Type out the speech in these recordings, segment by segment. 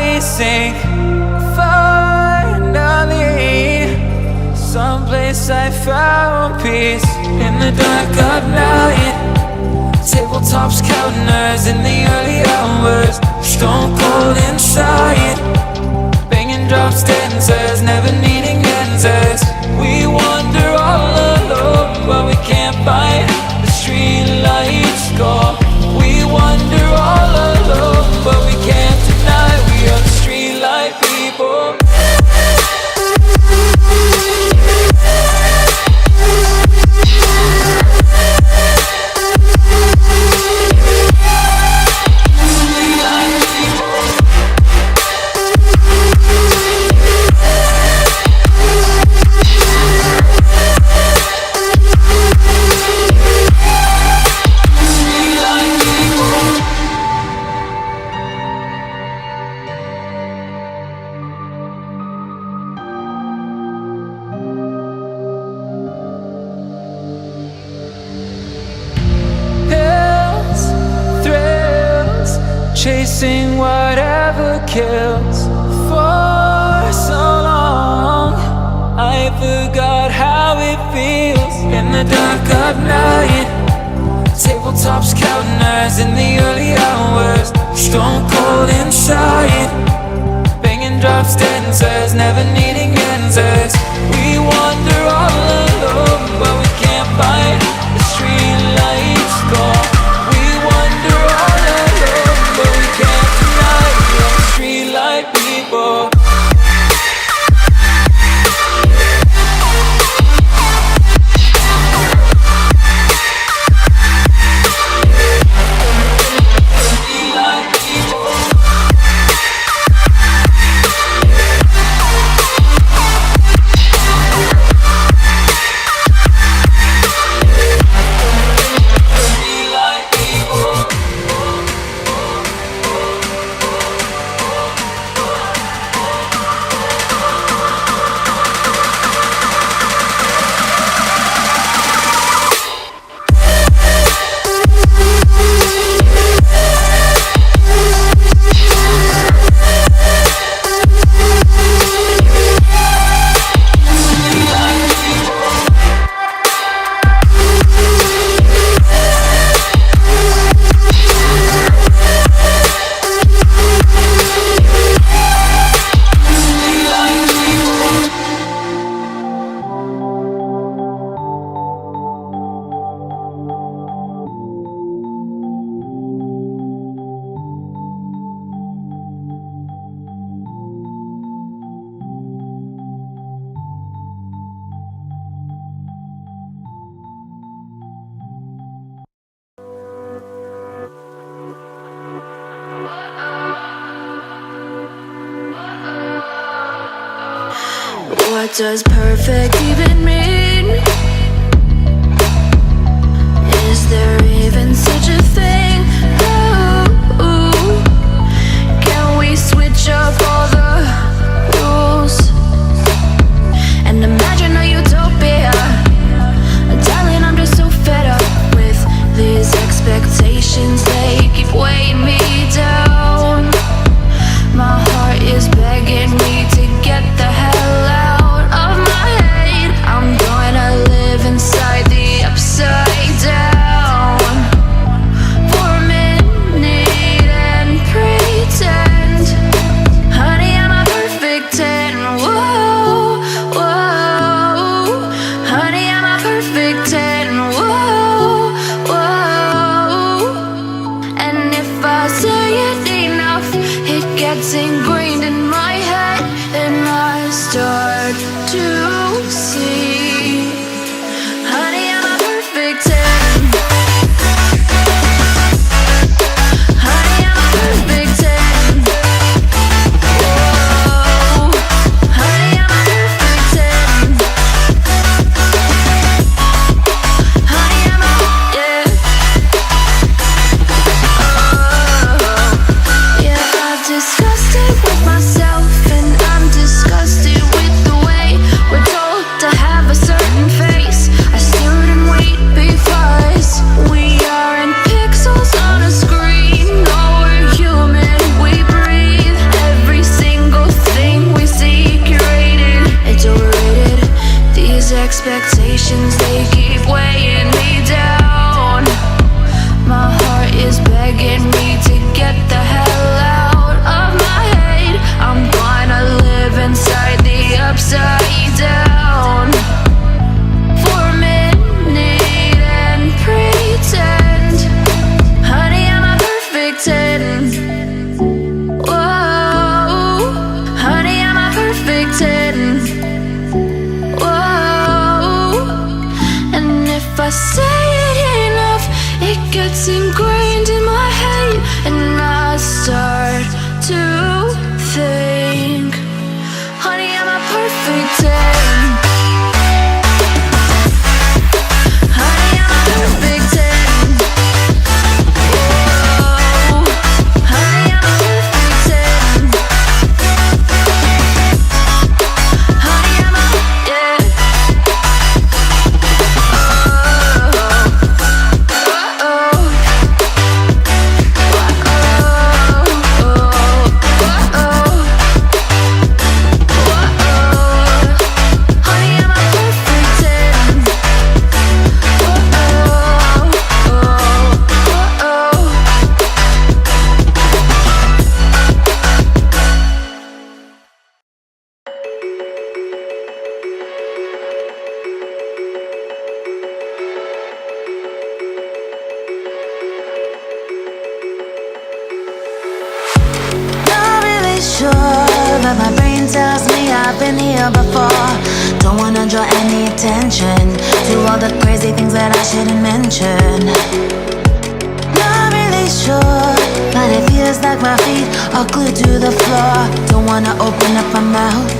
we sink. Finally, someplace I found peace in the dark of night. Tabletops, counters in the early hours, stone cold inside. Banging drops, dancers, never needing answers. We wander all alone, but we can't find the street lights go. We wander all alone, but we can't deny we are the street light people. Chasing whatever kills. For so long I forgot how it feels in the dark of night. Tabletops, counters in the early hours, stone cold inside. Banging drops, dancers, never needing answers. We wander all alone, but we can't find the street lights go. We wander all alone, but we can't deny we are the street light people. What does perfect even mean? Is there even such a thing? Ooh, can we switch up all the rules and imagine a utopia? Darling, I'm just so fed up with these expectations. They keep weighing me down. My heart is begging me to get the hell out of my head. I'm gonna live inside the upside down for a minute and pretend, honey, I'm a perfect 10. Whoa, whoa, honey, I'm a perfect 10. Whoa, whoa, and if I say it enough, it gets ingrained in my head, and I start to see, honey, I'm a perfect 10. Honey, I'm a perfect 10. Whoa, honey, I'm a perfect 10. Honey, I'm a, yeah. Oh, yeah, I've discussed it with myself, and I'm disgusted with the way we're gets ingrained in my head, and I start to think, honey, I'm a perfect 10. Honey, I'm a perfect 10. Whoa. Honey, I'm a perfect 10. Honey, I'm a, yeah. But my brain tells me I've been here before. Don't wanna draw any attention to all the crazy things that I shouldn't mention. Not really sure, but it feels like my feet are glued to the floor. Don't wanna open up my mouth,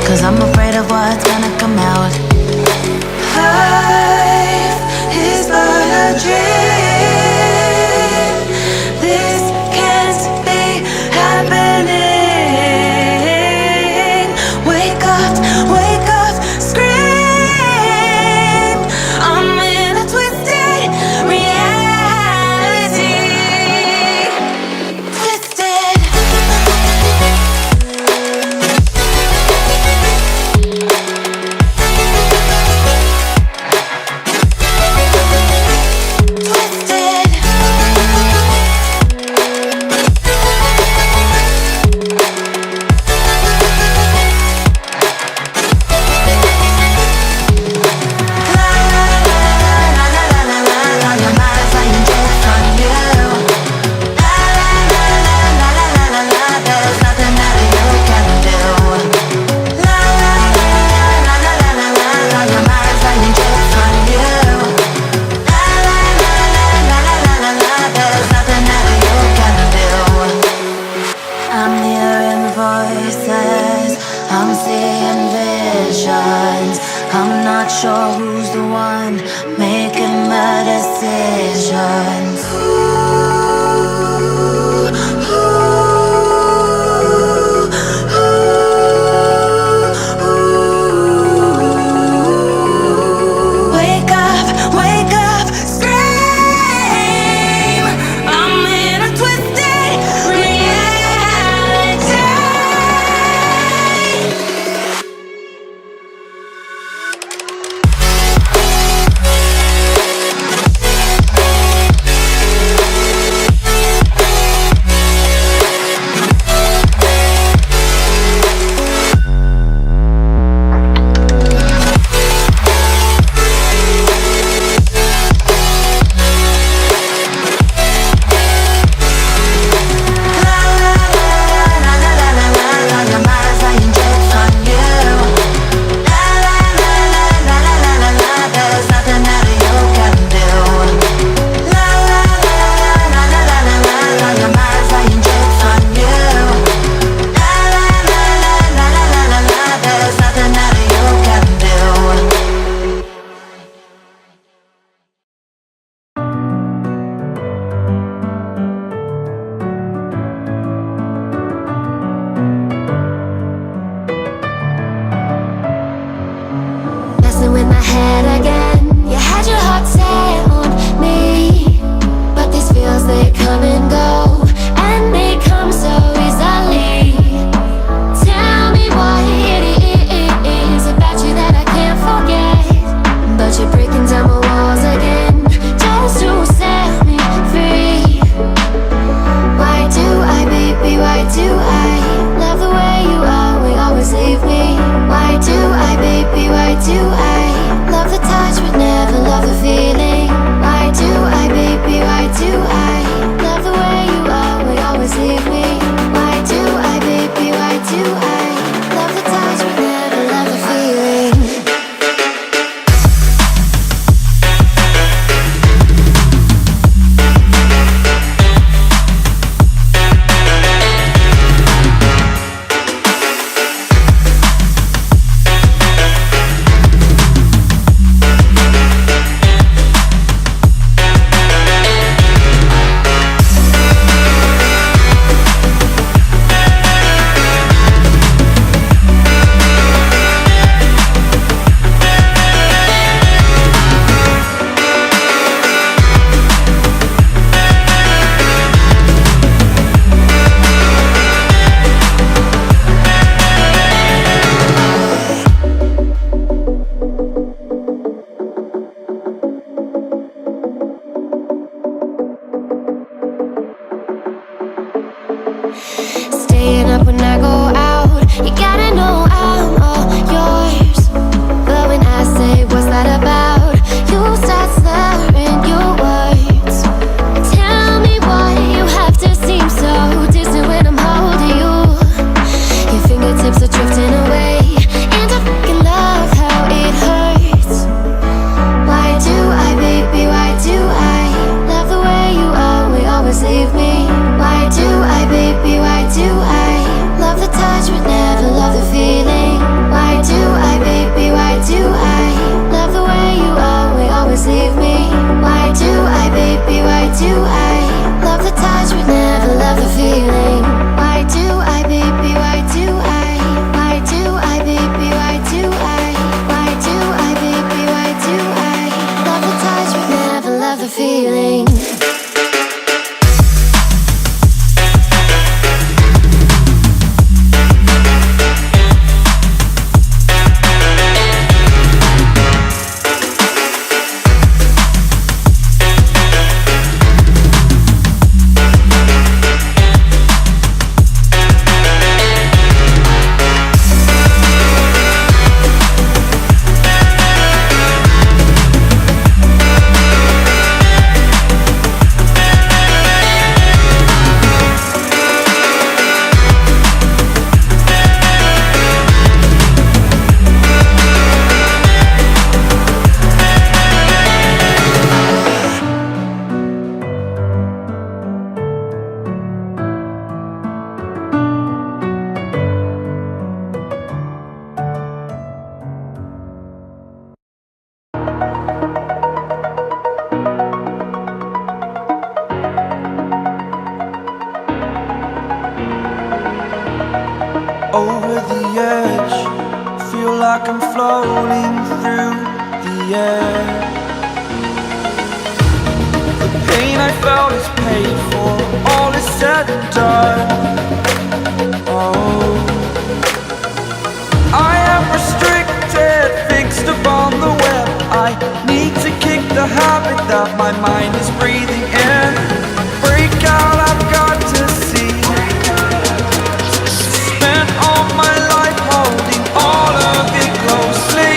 cause I'm afraid of what's gonna come out. Life is but a dream. This can't be happening. Wake up, scream. I'm in a twisted reality. Twisted. feeling. Over the edge, feel like I'm floating through the air. The pain I felt is paid for, all is said and done. Oh, I am restricted, fixed upon the web. I need to kick the habit that my mind is breathing in. Break out, I've got to see. My life holding all of it closely.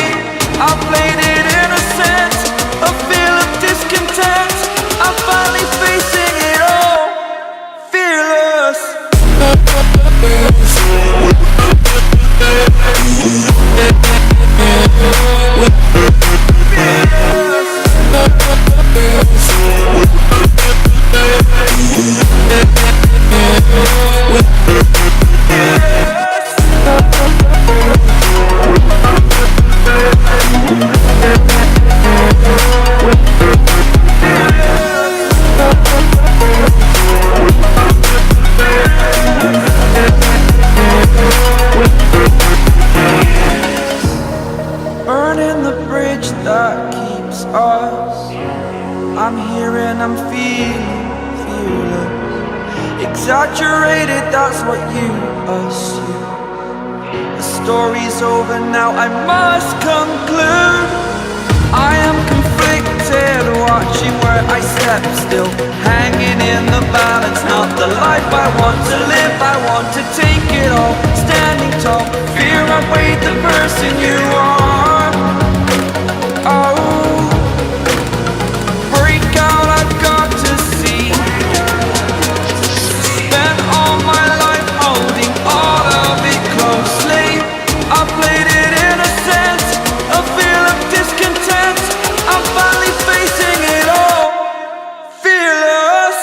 I played it innocent, a feel of discontent. I'm finally facing it all, fearless. Burning the bridge that keeps us. I'm here and I'm feeling fearless. Exaggerated, that's what you assume. The story's over now, I must conclude. I am conflicted, watching where I step still, hanging in the balance. Not the life I want to live, I want to take it all. Standing tall, fear outweighed the person you are. Oh, break out, I've got to see. Spent all my life holding all of it closely. I played it innocent, a feel of discontent. I'm finally facing it all, fearless.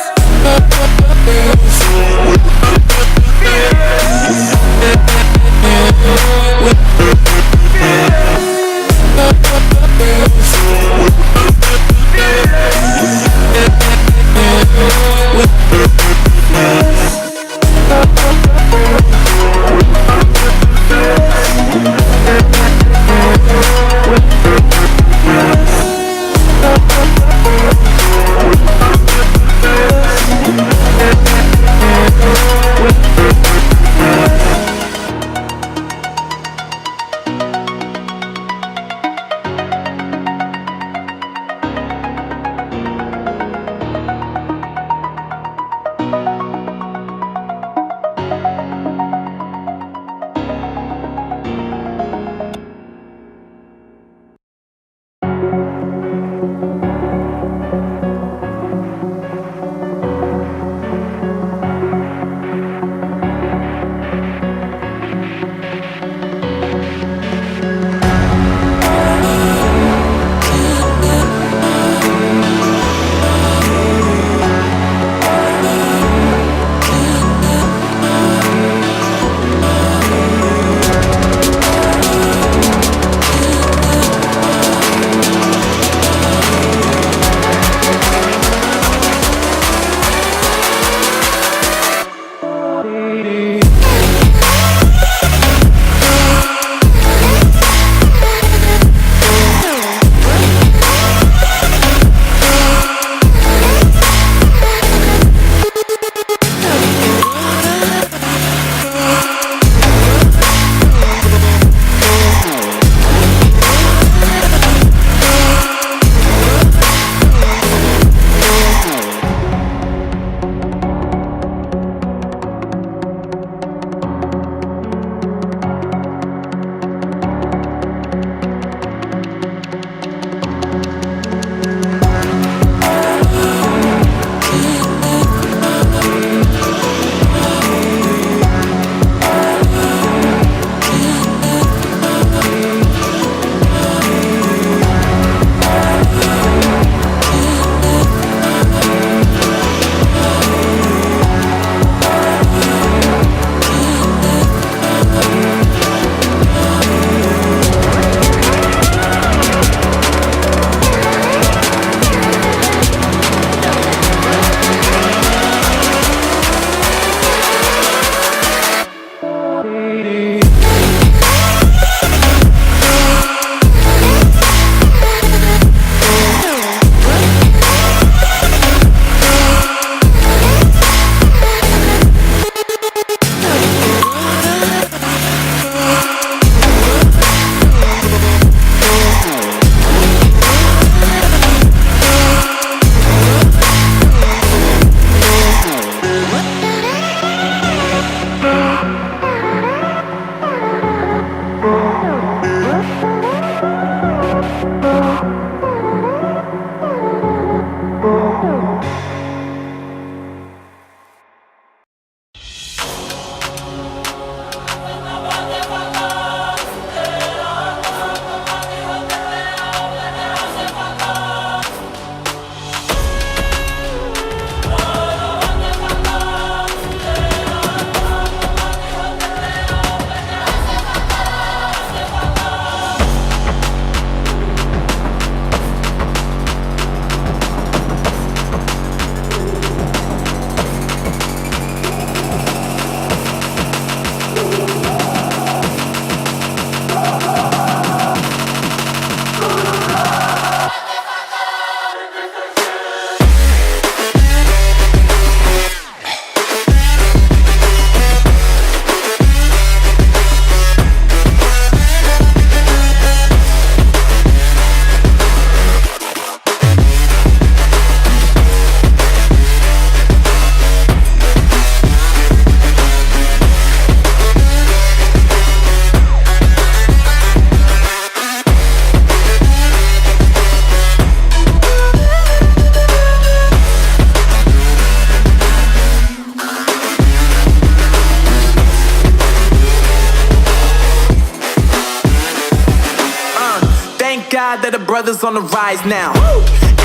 God that the brothers on the rise now.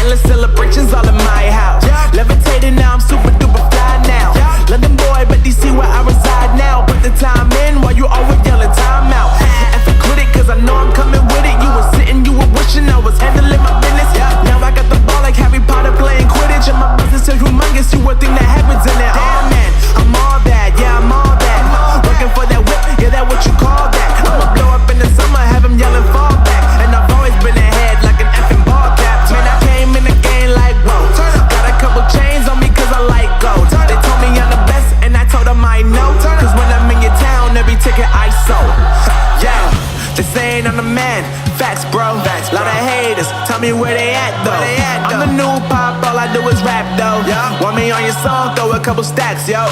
Endless celebrations all in my house. Levitating now, I'm super duper fly now. London boy, but DC where I reside now. Put the time in while you always yelling time out. And quit it, cause I know I'm coming with it. You were sitting, you were wishing I was handling my business. Now I got the ball like Harry Potter playing Quidditch. And my business is humongous, you would think that happens in it. Damn man, I'm all that, yeah I'm all that. Working for that whip, yeah that what you call that. I'ma blow up in the summer, have him yelling fall back. And I've always been ahead like an effing ball cap. Man, I came in the game like whoa. Got a couple chains on me cause I like gold. They told me I'm the best and I told them I know. Cause when I'm in your town, every ticket I sold. Yeah, they saying I'm the man. Facts bro, lot of haters, tell me where they at though. I'm the new pop, all I do is rap though. Want me on your song, throw a couple stacks, yo.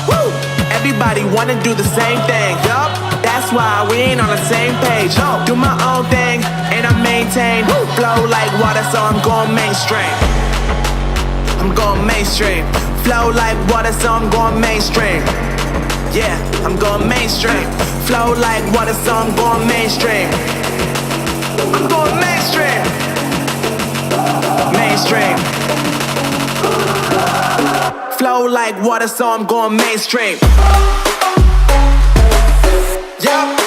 Everybody wanna do the same thing, yup. That's why we ain't on the same page. Do my own thing, and I maintain. Flow like water, so I'm going mainstream. I'm going mainstream. Flow like water, so I'm going mainstream. Yeah, I'm going mainstream. Flow like water, so I'm going mainstream. I'm going mainstream. Mainstream. Flow like water, so I'm going mainstream. Yeah.